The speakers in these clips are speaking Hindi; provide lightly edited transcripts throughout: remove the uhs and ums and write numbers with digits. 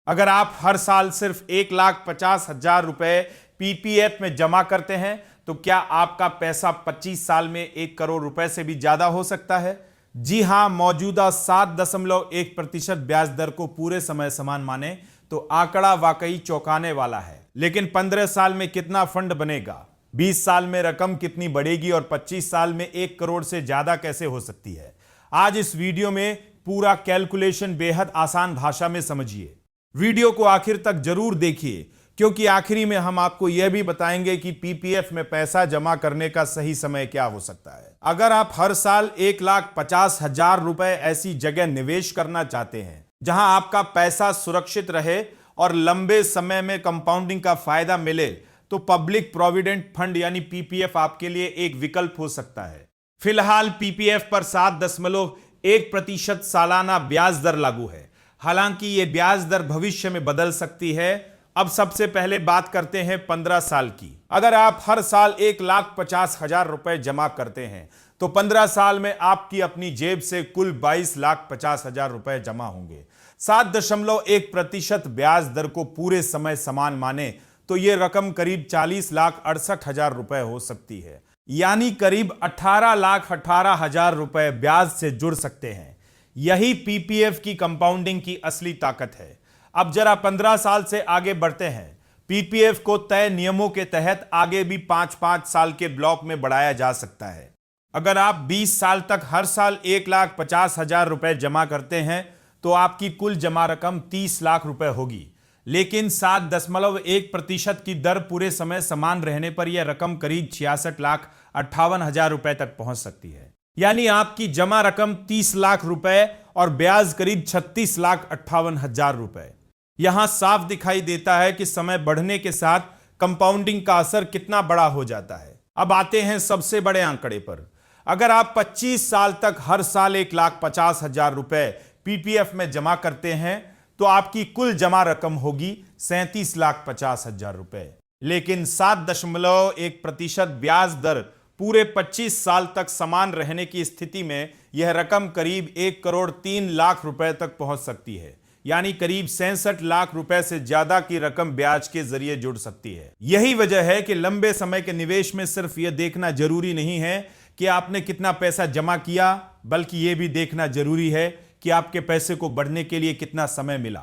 अगर आप हर साल सिर्फ 1,50,000 रुपए पीपीएफ में जमा करते हैं तो क्या आपका पैसा 25 साल में 1 करोड़ रुपए से भी ज्यादा हो सकता है? जी हां, मौजूदा 7.1% ब्याज दर को पूरे समय समान माने तो आंकड़ा वाकई चौंकाने वाला है। लेकिन 15 साल में कितना फंड बनेगा, 20 साल में रकम कितनी बढ़ेगी और 25 साल में 1 करोड़ से ज्यादा कैसे हो सकती है? आज इस वीडियो में पूरा कैलकुलेशन बेहद आसान भाषा में समझिए। वीडियो को आखिर तक जरूर देखिए, क्योंकि आखिरी में हम आपको यह भी बताएंगे कि पीपीएफ में पैसा जमा करने का सही समय क्या हो सकता है। अगर आप हर साल 1,50,000 रुपए ऐसी जगह निवेश करना चाहते हैं जहां आपका पैसा सुरक्षित रहे और लंबे समय में कंपाउंडिंग का फायदा मिले, तो पब्लिक प्रोविडेंट फंड यानी पीपीएफ आपके लिए एक विकल्प हो सकता है। फिलहाल पीपीएफ पर 7.1% सालाना ब्याज दर लागू है। हालांकि यह ब्याज दर भविष्य में बदल सकती है। अब सबसे पहले बात करते हैं 15 साल की। अगर आप हर साल 1,50,000 रुपए जमा करते हैं तो 15 साल में आपकी अपनी जेब से कुल 22,50,000 रुपए जमा होंगे। 7.1% ब्याज दर को पूरे समय समान माने तो यह रकम करीब 40,68,000 रुपए हो सकती है, यानी करीब 18,18,000 रुपए ब्याज से जुड़ सकते हैं। यही पीपीएफ की कंपाउंडिंग की असली ताकत है। अब जरा 15 साल से आगे बढ़ते हैं। पीपीएफ को तय नियमों के तहत आगे भी 5-5 साल के ब्लॉक में बढ़ाया जा सकता है। अगर आप 20 साल तक हर साल 1,50,000 रुपए जमा करते हैं तो आपकी कुल जमा रकम 30 लाख रुपए होगी। लेकिन 7.1% की दर पूरे समय समान रहने पर यह रकम करीब 66,58,000 रुपए तक पहुंच सकती है। यानी आपकी जमा रकम 30 लाख रुपए और ब्याज करीब 36,58,000 रुपए। यहां साफ दिखाई देता है कि समय बढ़ने के साथ कंपाउंडिंग का असर कितना बड़ा हो जाता है। अब आते हैं सबसे बड़े आंकड़े पर। अगर आप 25 साल तक हर साल 1,50,000 रुपए पीपीएफ में जमा करते हैं तो आपकी कुल जमा रकम होगी 37,50,000 रुपए। लेकिन 7.1% ब्याज दर पूरे 25 साल तक समान रहने की स्थिति में यह रकम करीब 1,03,00,000 रुपए तक पहुंच सकती है, यानी करीब 66 लाख रुपए से ज्यादा की रकम ब्याज के जरिए जुड़ सकती है। यही वजह है कि लंबे समय के निवेश में सिर्फ यह देखना जरूरी नहीं है कि आपने कितना पैसा जमा किया, बल्कि यह भी देखना जरूरी है कि आपके पैसे को बढ़ने के लिए कितना समय मिला।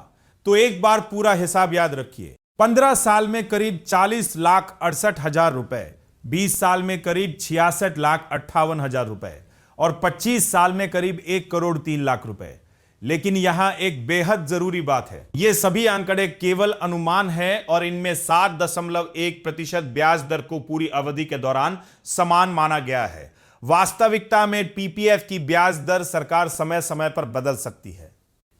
तो एक बार पूरा हिसाब याद रखिए। 15 साल में करीब 40,68,000 रुपए, 20 साल में करीब 66,58,000 रुपए और 25 साल में करीब 1,03,00,000 रुपए। लेकिन यहां एक बेहद जरूरी बात है, ये सभी आंकड़े केवल अनुमान हैं और इनमें 7.1% ब्याज दर को पूरी अवधि के दौरान समान माना गया है। वास्तविकता में पीपीएफ की ब्याज दर सरकार समय समय पर बदल सकती है,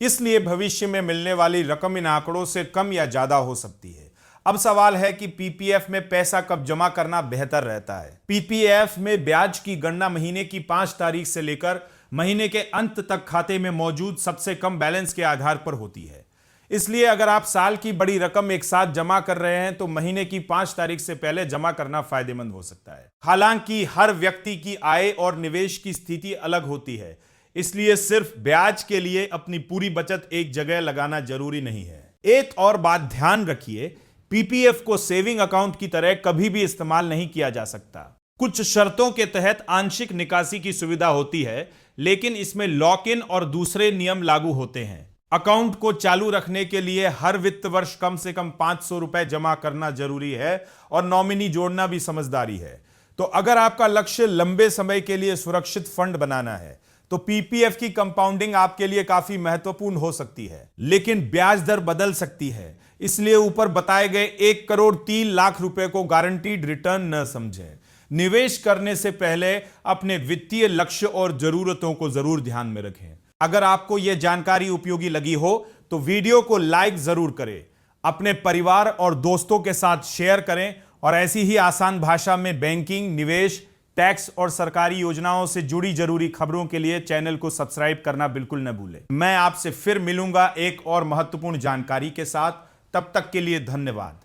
इसलिए भविष्य में मिलने वाली रकम इन आंकड़ों से कम या ज्यादा हो सकती है। अब सवाल है कि पीपीएफ में पैसा कब जमा करना बेहतर रहता है। पीपीएफ में ब्याज की गणना महीने की 5 तारीख से लेकर महीने के अंत तक खाते में मौजूद सबसे कम बैलेंस के आधार पर होती है। इसलिए अगर आप साल की बड़ी रकम एक साथ जमा कर रहे हैं तो महीने की 5 तारीख से पहले जमा करना फायदेमंद हो सकता है। हालांकि हर व्यक्ति की आय और निवेश की स्थिति अलग होती है, इसलिए सिर्फ ब्याज के लिए अपनी पूरी बचत एक जगह लगाना जरूरी नहीं है। एक और बात ध्यान रखिए, पीपीएफ को सेविंग अकाउंट की तरह कभी भी इस्तेमाल नहीं किया जा सकता। कुछ शर्तों के तहत आंशिक निकासी की सुविधा होती है, लेकिन इसमें लॉक इन और दूसरे नियम लागू होते हैं। अकाउंट को चालू रखने के लिए हर वित्त वर्ष कम से कम 500 रुपए जमा करना जरूरी है और नॉमिनी जोड़ना भी समझदारी है। तो अगर आपका लक्ष्य लंबे समय के लिए सुरक्षित फंड बनाना है तो पीपीएफ की कंपाउंडिंग आपके लिए काफी महत्वपूर्ण हो सकती है, लेकिन ब्याज दर बदल सकती है। इसलिए ऊपर बताए गए 1,03,00,000 रुपए को गारंटीड रिटर्न न समझें। निवेश करने से पहले अपने वित्तीय लक्ष्य और जरूरतों को जरूर ध्यान में रखें। अगर आपको यह जानकारी उपयोगी लगी हो तो वीडियो को लाइक जरूर करें, अपने परिवार और दोस्तों के साथ शेयर करें और ऐसी ही आसान भाषा में बैंकिंग, निवेश, टैक्स और सरकारी योजनाओं से जुड़ी जरूरी खबरों के लिए चैनल को सब्सक्राइब करना बिल्कुल न भूलें। मैं आपसे फिर मिलूंगा एक और महत्वपूर्ण जानकारी के साथ। तब तक के लिए धन्यवाद।